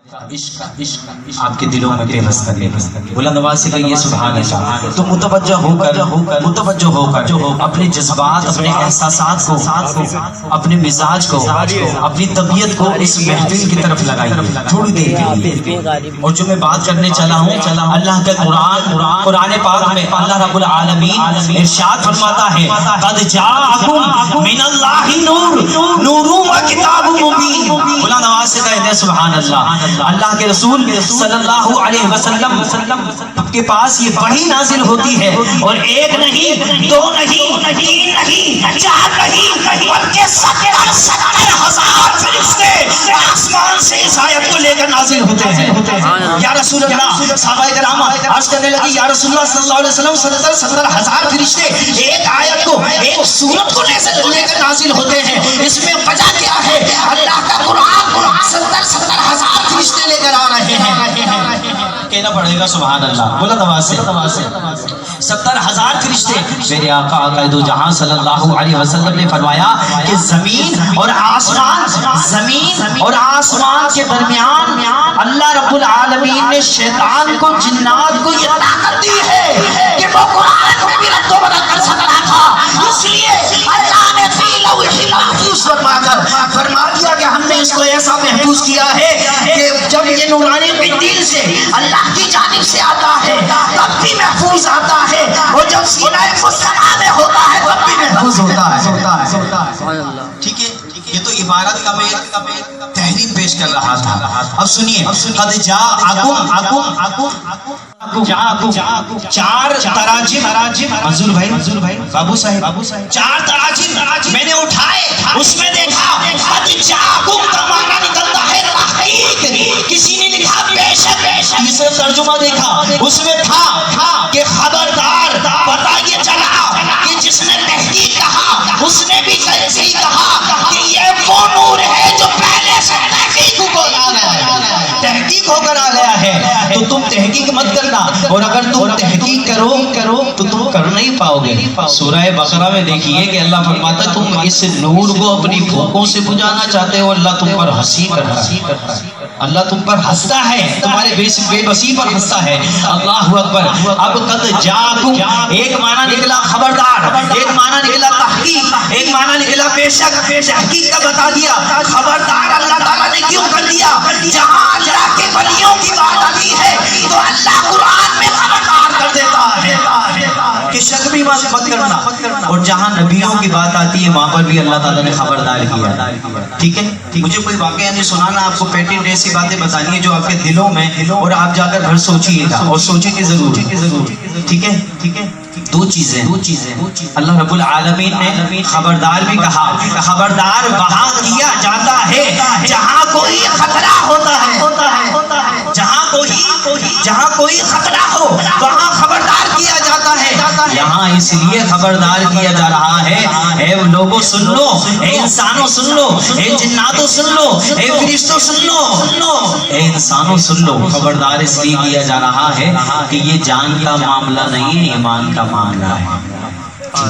آپ کے دلوں میں بے بس کر لے بلند آواز سے کہیے سبحان اللہ. تو متوجہ ہو کر اپنے جذبات، اپنے احساسات کو، اپنے مزاج کو، اپنی طبیعت کو اس محفل کی طرف لگائیے تھوڑی دیر کے لیے. اور جو میں بات کرنے چلا ہوں، اللہ کے قرآن پاک میں اللہ رب العالمین ارشاد فرماتا ہے قد جاءکم من اللہ نور نور و کتاب مبین. بلند آواز سے کہتے ہیں سبحان اللہ. اللہ کے رسول صلی اللہ علیہ وسلم کے پاس یہ وحی نازل ہوتی ہے، اور ایک نہیں، دو نہیں، تین نہیں، چار نہیں، بلکہ 70,000 فرشتے آسمان سے اس آیت کو لے کر نازل ہوتے ہیں. یا رسول اللہ، صحابہ کرام عرض کرنے لگی یا رسول اللہ صلی اللہ علیہ وسلم 70,000 فرشتے ایک آیت کو، ایک سورت کو لے کر نازل ہوتے ہیں، اس میں وجہ کیا ہے؟ اللہ کا قرآن 70,000 فرشتے لے کر آ رہے ہیں. کہنا پڑے گا سبحان اللہ بلند آواز سے. 70,000 فرشتے. میرے آقا قائد و جہاں صلی اللہ علیہ وسلم نے فرمایا کہ زمین اور آسمان کے درمیان اللہ رب العالمین نے شیطان کو، جنات کو یہ طاقت دی ہے کہ وہ قرآن کو بھی رد و بدل کر سکتا تھا. اس لیے اللہ نے فی لوح محفوظ فرما دیا کہ ہم نے اس کو ایسا محفوظ کیا ہے کہ جب یہ نورانی قندیل سے اللہ کی جانب سے آتا ہے تب بھی محفوظ آتا ہے، اور جب سینہ مصطفیٰ میں ہوتا ہے تب بھی محفوظ ہوتا ہے. ٹھیک ہے، یہ تو عبارت کا میں تحریر پیش کر رہا تھا. اب سنیے قد جاءکم چار تراجم منظور بھائی بابو صاحب 4 تراجم میں نے اٹھائے. اس میں دیکھا قد جاءکم کا معنی نکلتا ہے تحقیق، کسی نے لکھا بے شک. تیسرا ترجمہ دیکھا، اس میں تھا کہ خبردار. پتہ یہ چلا کہ جس نے تحقیق کہا اس نے بھی صحیح کہا کہ یہ وہ نور ہے جو پہلے سے تحقیق ہو کر آ گیا ہے. تو تم تحقیق مت کرنا، اور اگر تم تحقیق کرو تو تم کر نہیں پاؤ گے. سورہ بقرہ میں دیکھیے کہ اللہ فرماتا ہے تم اس نور کو اپنی بھوکوں سے بجھانا چاہتے ہو، اللہ تم پر ہنسی کرتا ہے. اللہ تم پر ہنستا ہے، تمہارے بے بسی پر ہنستا ہے. اللہ اکبر. اب قد جاءکم ایک معنی نکلا خبردار، ایک معنی نکلا تحقیق، ایک معنی نکلا بے شک. تحقیق کا بتا دیا، خبردار اللہ تعالیٰ نے کیوں کر دیا؟ جہاں اللہ کے ولیوں کی بات آتی ہے تو اللہ قرآن میں خبردار کر دیتا ہے کہ شک بھی مت کرنا، اور جہاں نبیوں کی بات آتی ہے وہاں پر بھی اللہ تعالیٰ نے خبردار کیا. ٹھیک ہے، مجھے کوئی واقعہ نہیں سنانا، آپ کو پیٹنٹ ایسی باتیں بتانی ہے جو آپ کے دلوں میں، اور آپ جا کر گھر سوچیے گا اور سوچیں گے ضرور. ٹھیک ہے. دو چیزیں اللہ رب العالمین نے خبردار بھی کہا. خبردار وہاں کیا جاتا ہے جہاں کوئی خطرہ ہوتا ہے، جہاں کوئی خطرہ ہو وہاں خبردار کیا جاتا ہے. یہاں اس لیے خبردار کیا جا رہا ہے اے لوگوں سن لو، اے انسانوں سن لو، اے جناتوں سن لو، اے فرشتوں سن لو، اے انسانوں سن لو. خبردار اس لیے کیا جا رہا ہے کہ یہ جان کا معاملہ نہیں ہے، ایمان کا معاملہ ہے.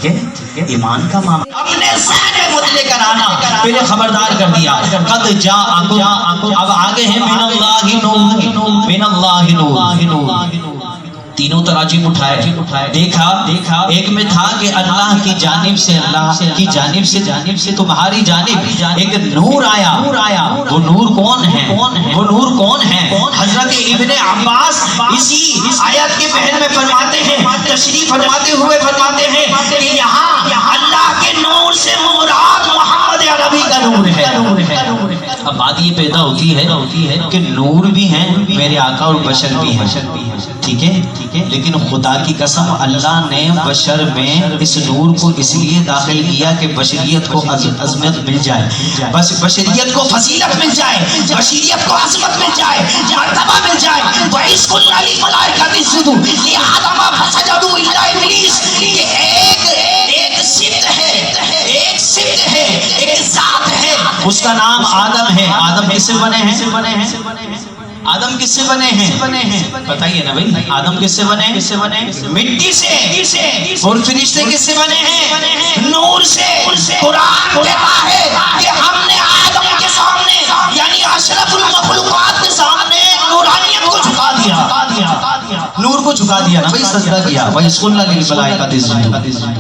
ٹھیک ہے، ایمان کا معاملہ. اپنے ذہن مت لے کر آنا، پہلے خبردار کر دیا قد جاءکم. اب آگے ہیں من اللہ نور، من اللہ نور. تینوں تراجم اٹھائے، دیکھا ایک میں تھا کہ اللہ کی جانب سے تمہاری جانب ایک نور آیا. وہ نور کون ہے؟ حضرت ابن عباس اسی آیت کے پہل میں فرماتے ہیں، تشریح فرماتے ہوئے فرماتے ہیں کہ یہاں اللہ کے نور سے مراد محمد عربی کا نور ہے. اب بات یہ پیدا ہوتی ہے کہ نور بھی ہیں میرے آقا اور بشر بھی ہیں. ٹھیک ہے، لیکن خدا کی قسم اللہ نے بشر میں اس نور کو اس لیے داخل کیا کہ بشریت کو عظمت مل جائے، بس بشریت کو فضیلت مل جائے، بشریت کو عظمت مل جائے، مرتبہ مل جائے. وَإِذْ قُلْنَا لِلْمَلَائِكَةِ اسْجُدُوا لِآدَمَ فَسَجَدُوا إِلَّا إِبْلِيسَ. یہ ایک صفت ہے، ایک ذات ہے، اس کا نام آدم ہے. آدم کس سے بنے ہیں؟ آدم کس سے بنے ہیں؟ بتائیے نا بھائی، آدم کس سے بنے؟ مٹی سے. اور فرشتے کس سے بنے ہیں؟ نور سے. قرآن کہتا ہے کہ ہم نے آدم کے سامنے یعنی اشرف المخلوقات کے سامنے نا بھائی سجدہ کیا وَإِذْ قُلْنَا لِلْمَلَائِكَةِ اسْجُدُوا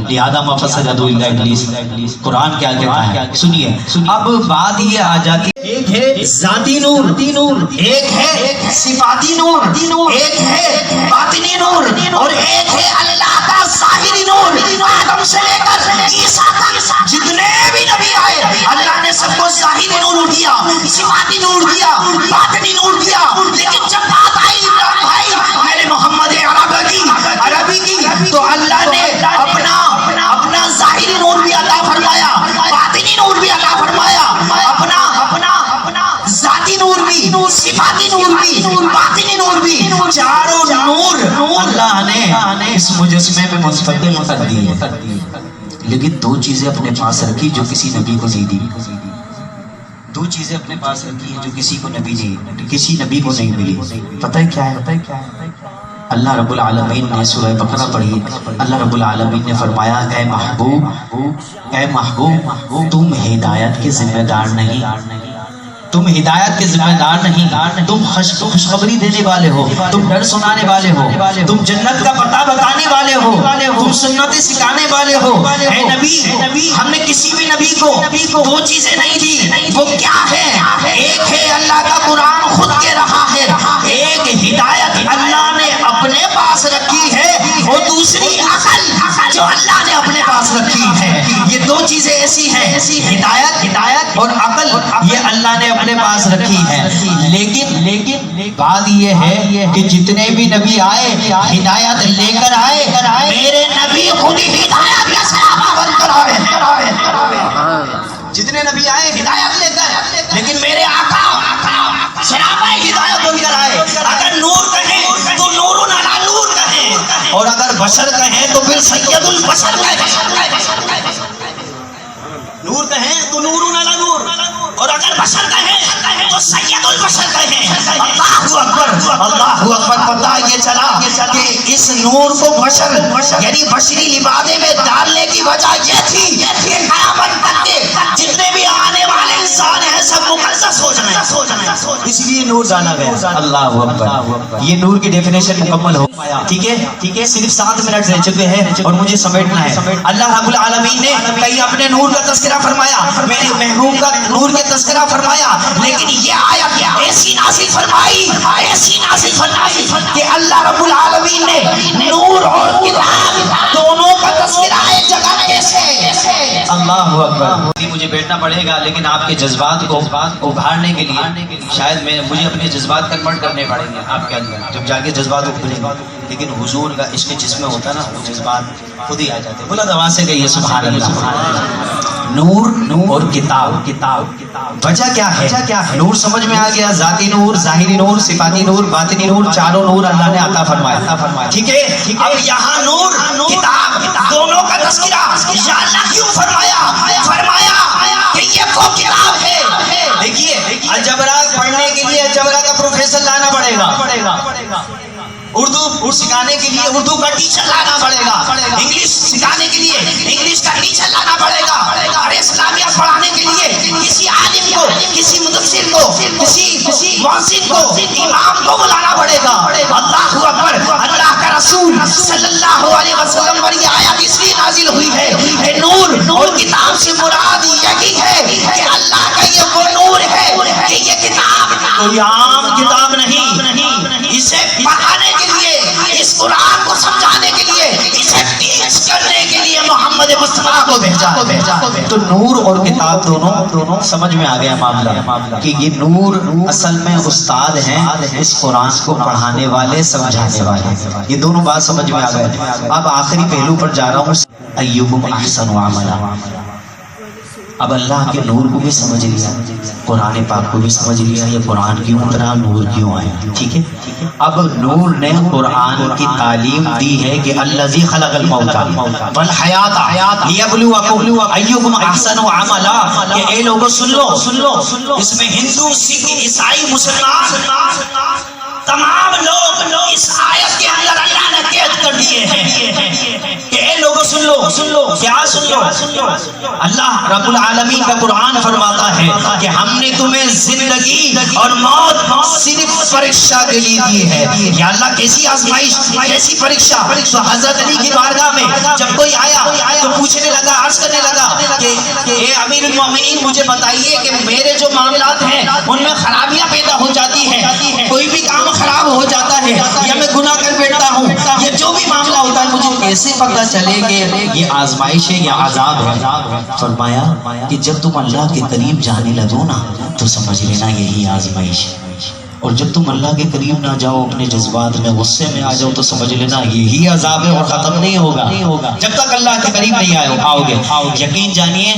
لِآدَمَ فَسَجَدُوا إِلَّا إِبْلِيسَ۔ قرآن کیا کہتا ہے سنیے۔ اب بات یہ آ جاتی ہے، ایک ہے ذاتی نور، ایک ہے صفاتی نور، ایک ہے باطنی نور، اور ایک ہے اللہ کا ظاہری نور۔ آدم سے لے کر عیسیٰ تک جتنے بھی نبی آئے اللہ نے سب کو ظاہری نور دیا، صفاتی نور دیا، باطنی نور دیا، لیکن جب بات آئی عمران بھائی میرے محمد عربی کی تو اللہ نے اپنا ظاہری نور بھی عطا فرمایا، باطنی نور بھی عطا فرمایا، اپنا ذاتی نور بھی، صفاتی نور بھی، باطنی نور بھی، چاروں نور اللہ نے اس مجسمے میں منتقل کر دیے۔ لیکن دو چیزیں اپنے پاس رکھی جو کسی نبی کو نہیں دی، دو چیزیں اپنے پاس رکھی ہیں جو کسی نبی کو نہیں ملی۔ پتہ ہے کیا ہے؟ اللہ رب العالمین نے سورہ بقرہ پڑھی، اللہ رب العالمین نے فرمایا اے محبوب تم ہدایت کے ذمہ دار نہیں، تم ہدایت کے ذمہ دار نہیں، تم خوشخبری دینے والے ہو، تم ڈر سنانے والے ہو، تم جنت کا پتہ بتانے والے ہو، تم سنتیں سکھانے والے ہو۔ اے نبی ہم نے کسی بھی نبی کو دو چیزیں نہیں دی، وہ کیا ہے؟ ایک ہے اللہ کا قرآن خود کہہ رہا ہے، ایک ہدایت اللہ نے اپنے پاس رکھی ہے، اور دوسری عقل جو اللہ نے اپنے پاس رکھی ہے۔ یہ دو چیزیں ایسی ہیں، ہدایت اور عقل، یہ اللہ نے اپنے پاس رکھی ہے۔ لیکن بات یہ ہے کہ جتنے بھی نبی آئے ہدایت لے کر آئے، میرے نبی خود ہدایت کا سراپا بن کر آئے۔ جتنے نبی آئے ہدایت لے کر، لیکن میرے آقا سراپا ہدایت بن کر آئے۔ اگر نور کہیں تو نور علی نور کہیں، اور اگر بشر کہیں تو پھر سید البشر کہیں۔ نور کہیں تو نور علی نور، اور اگر بشر کہیں تو سید البشر کہیں۔ اللہ اکبر۔ پتہ یہ چلا کہ اس نور کو بشر یعنی بشری لبادے میں ڈالنے کی وجہ یہ تھی کہ قیامت تک کے جتنے بھی آنے والے انسان ہیں سب مقدس ہو جائیں، اس لیے نور ڈالا گیا۔ اللہ اکبر۔ یہ نور کی ڈیفینیشن مکمل ہو پایا۔ ٹھیک ہے، صرف 7 منٹ رہ چکے ہیں اور مجھے سمیٹنا ہے۔ اللہ رب العالمین نے کہیں اپنے نور کا تذکرہ فرمایا، میرے محبوب کا نور کا تذکرہ فرمایا، لیکن یہ آیت ایسی نازل فرمائی کہ اللہ رب العالمین نے نور اور کتاب دونوں کا تذکرہ ایک جگہ کیسے؟ اللہ اکبر۔ مجھے بیٹھنا پڑے گا، لیکن آپ کے جذبات کو ابھارنے کے لیے شاید مجھے اپنے جذبات کنورٹ کرنے پڑیں گے آپ کے اندر، جب جا کے جذبات ابھریں گے۔ لیکن حضور کا عشق جس میں ہوتا ہے نا، وہ جذبات خود ہی آ جاتے ہیں۔ بلند آواز سے کہیے سبحان اللہ۔ نور اور کتاب، وجہ کیا ہے؟ نور سمجھ میں آ گیا، ذاتی نور، ظاہری نور، صفاتی نور، باطنی نور، چاروں نور اللہ نے عطا فرمایا۔ ٹھیک ہے، اب یہاں نور کتاب دونوں کا تذکرہ یا اللہ کیوں فرمایا کہ یہ وہ کتاب ہے۔ دیکھیے الجبرا پڑھنے کے لیے الجبرا کا پروفیسر لانا پڑے گا، اردو سکھانے کے لیے اردو کا ٹیچر لانا پڑے گا، انگلش سکھانے کے لیے انگلش کا ٹیچر لانا پڑے گا، اور اسلامیات پڑھانے کے لیے کسی عالم کو، کسی مدثر کو، کسی مؤذن کو، امام کو بلانا پڑے گا۔ اللہ اکبر۔ اللہ کا رسول صلی اللہ علیہ وسلم پر یہ آیت اس لیے نازل ہوئی ہے کہ نور اور کتاب سے مراد یہی ہے کہ اللہ کا یہ وہ نور ہے کہ یہ کتاب کوئی عام کتاب نہیں، اسے پڑھانے کے لیے، اس قرآن کو سمجھانے کے لیے، اسے ٹیچ کرنے کے لیے محمد مصطفیٰ کو بھیجا۔ تو نور اور کتاب دونوں سمجھ میں آ گیا معاملہ کہ یہ نور اصل میں استاد ہیں، اس قرآن کو پڑھانے والے، سمجھانے والے، یہ دونوں بات سمجھ میں آ گئے۔ اب آخری پہلو پر جا رہا ہوں، ایکم احسن عملا۔ اب اللہ کے نور کو بھی سمجھ لیا، قرآن پاک کو بھی سمجھ لیا، یہ قرآن کیوں اترا، نور کیوں آیا۔ ٹھیک ہے، اب نور نے قرآن کی تعلیم دی ہے کہ الذی خلق الموت والحیات لیبلوکم ایکم احسن عملا، کہ اے لوگوں سن لو، اس میں ہندو، سکھ، عیسائی، مسلمان تمام لوگ اس آیت کے اندر اللہ نے قید کر دیے ہیں کہ اے لوگوں سن لو کیا سن لو، اللہ رب العالمین کا قرآن فرماتا ہے کہ ہم نے تمہیں زندگی اور موت صرف پریکشا کے لیے دی ہے. یا اللہ کیسی آزمائش، کیسی پریکشا. تو حضرت علی کی بارگاہ میں جب کوئی آیا تو پوچھنے لگا، عرض کرنے لگا کہ اے امیر المومنین مجھے بتائیے کہ میرے جو معاملات ہیں ان میں خرابیاں پیدا ہو جاتی ہیں، کوئی بھی کام خراب ہو جاتا ہے یا میں گناہ کر بیٹھتا ہوں یا جو بھی معاملہ ہوتا ہے مجھے کیسے پتہ چلے کہ یہ آزمائش ہے یا عذاب ہے؟ فرمایا کہ جب تم اللہ کے قریب جانے لگو نا تو سمجھ لینا یہی آزمائش ہے، اور جب تم اللہ کے قریب نہ جاؤ اپنے جذبات میں غصے میں آ جاؤ تو سمجھ لینا یہی عذاب ہے اور ختم نہیں ہوگا جب تک اللہ کے قریب نہیں آؤ گے. یقین جانیے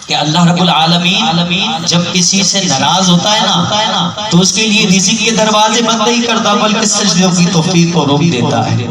کہ اللہ رب العالمین جب کسی سے ناراض ہوتا ہے نا تو اس کے لیے رزق کے دروازے بند نہیں کرتا بلکہ سجدوں کی توفیق کو روک دیتا ہے،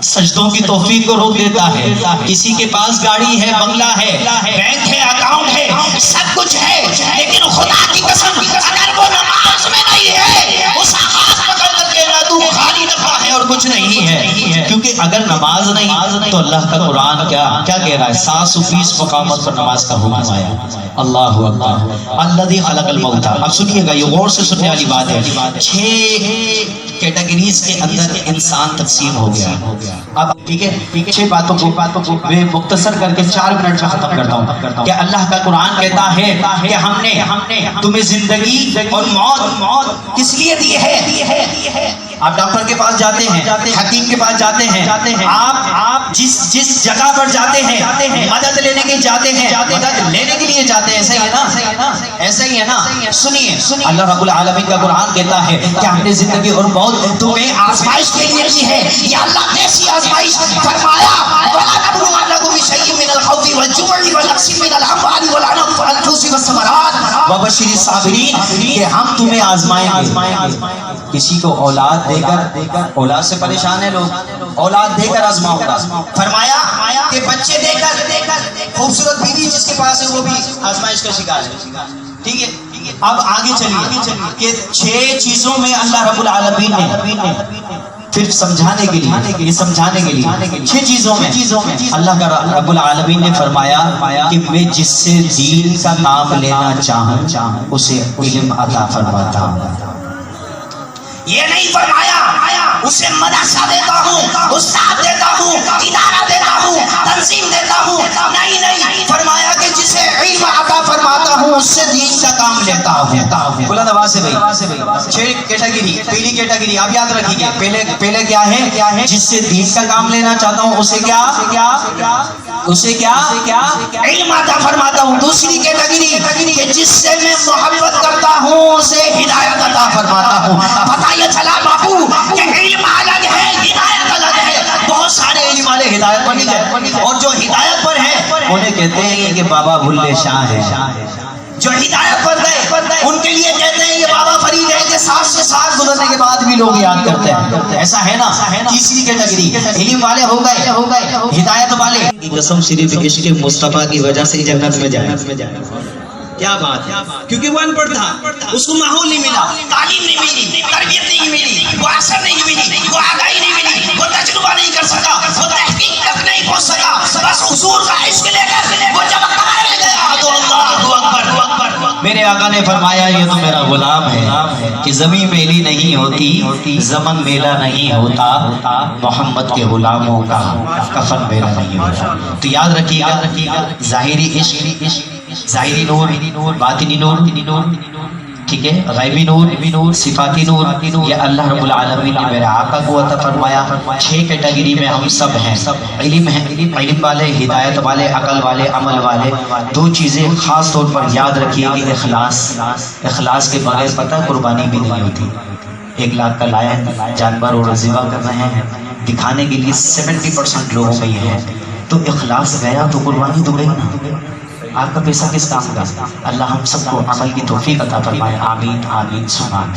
سجدوں کی توفیق کو روک دیتا ہے. کسی کے پاس گاڑی ہے، بنگلہ ہے، بینک ہے، اکاؤنٹ ہے، سب کچھ ہے، لیکن خدا کی قسم اگر وہ نماز میں نہیں ہے اس ہاتھ پکڑ کر کے نہ تو خالی نفع ہے اور کچھ نہیں ہے. کیونکہ اگر نماز نہیں تو اللہ کا قرآن کیا کہہ رہا ہے؟ 720 مقامات پر نماز کا حکم آیا. اللہ اکبر. الذی خلق الموت. اب سنیے گا، یہ غور سے سننے والی بات ہے. 6 کیٹیگریز کے اندر انسان تقسیم ہو گیا. اب ٹھیک ہے 6 باتوں کو میں مختصر کر کے 4 منٹ میں ختم کرتا ہوں کہ اللہ کا قرآن کہتا ہے کہ ہم نے تمہیں زندگی اور موت کس لیے دی ہے. آپ ڈاکٹر کے پاس جاتے ہیں، حکیم کے پاس جاتے ہیں، آپ جس جگہ پر جاتے ہیں مدد لینے کے جاتے ہیں، مدد لینے کے لیے جاتے ہیں. ایسا ہی ہے نا. سنیے اللہ رب العالمین کا قرآن کہتا ہے کہ ہم نے زندگی اور موت تمہیں آزمائش کے لیے کی ہے. یا اللہ کیسی آزمائش؟ فرمایا وَلَنَبْلُوَنَّكُم بِشَيْءٍ مِّنَ الْخَوْفِ وَالْجُوعِ وَنَقْصٍ مِّنَ الْأَمْوَالِ وَالْأَنفُسِ وَالثَّمَرَاتِ وَبَشِّرِ الصَّابِرِينَ کہ ہم تمہیں آزمائیں گے. کسی کو اولاد دے کر، اولاد سے پریشان ہے لوگ، اولاد دے کر آزماؤں گا. فرمایا کہ بچے دے کر، خوبصورت بیوی جس کے پاس ہے وہ بھی آزمائش کا شکار ہے. ٹھیک ہے اب آگے چلیے کہ 6 چیزوں میں اللہ رب العالمین نے پھر سمجھانے کے لیے 6 چیزوں میں اللہ کا رب العالمین نے فرمایا کہ میں جس سے دین کا کام لینا چاہوں اسے علم عطا فرماتا ہوں. یہ نہیں فرمایا اسے مدرسہ دیتا ہوں، استاد دیتا ہوں، ادارہ دیتا ہوں، تنظیم دیتا ہوں. نہیں فرمایا کہ جسے علم عطا فرماتا ہوں اس سے دین کا کام لیتا ہوں. بلند آواز سے بھائی 6 کیٹیگری. پہلی کیٹیگری آپ یاد رکھیے گے، پہلے کیا ہے؟ جس سے دین کا کام لینا چاہتا ہوں اسے کیا علم عطا فرماتا ہوں. دوسری کیٹیگری کہ جس سے میں محبت کرتا ہوں اسے ہدایت عطا فرماتا ہوں. پتہ یہ چلا باپو کہ علم الگ ہے، ہدایت الگ ہے. بہت سارے علم والے ہدایت پر نہیں گئے اور جو ہدایت پر ہیں انہیں کہتے ہیں کہ بابا بھلے شاہ ہے. جو ہدایت پر گئے ان کے لیے کہتے ہیں یہ بابا فرید ہے کہ 7 سے 7 گزرنے کے بعد بھی لوگ یاد کرتے ہیں. ایسا ہے نا. تیسری کیٹیگری علم والے ہو گئے، ہدایت والے. قسم صرف عشق مصطفیٰ کی وجہ سے جنت میں جائے. کیا بات ہے؟ کیونکہ وہ ان پڑھ تھا، اس کو ماحول نہیں ملا، تعلیم نہیں ملی، تربیت نہیں ملی، وہ اثر نہیں ملی، وہ آگاہی نہیں ملی، وہ تجربہ نہیں کر سکا، وہ تحقیق تک نہیں پہنچ سکا. بس حضور کا عشق لے کر وہ جب کرنے گیا تو اللہ اکبر. میرے آقا نے فرمایا یہ تو میرا غلام ہے کہ زمین میلی نہیں ہوتی، زمن میلا نہیں ہوتا، محمد کے غلاموں کا کفن میلا نہیں ہوتا. تو یاد رکھیے گا ظاہری عشق، ظاہری نور، باطنی نور، ٹھیک ہے، غیبی نور، صفاتی نور، یہ اللہ رب العالمین نے میرے آقا کو عطا فرمایا. 6 کیٹیگری میں ہم سب ہیں. علم ہے، علم والے، ہدایت والے، عقل والے، عمل والے. 2 چیزیں خاص طور پر یاد رکھیے کہ اخلاص کے بغیر پتہ قربانی بھی نہیں ہوتی. 1 لاکھ کا لائن جانور اور ذبح کر رہے ہیں دکھانے کے لیے 70% لوگوں میں یہ ہے. تو اخلاص گیا تو قربانی تو گئی نا. آپ کا پیسہ کس کام کا؟ اللہ ہم سب کو عمل کی توفیق عطا فرمائے. آمین آمین سبحان.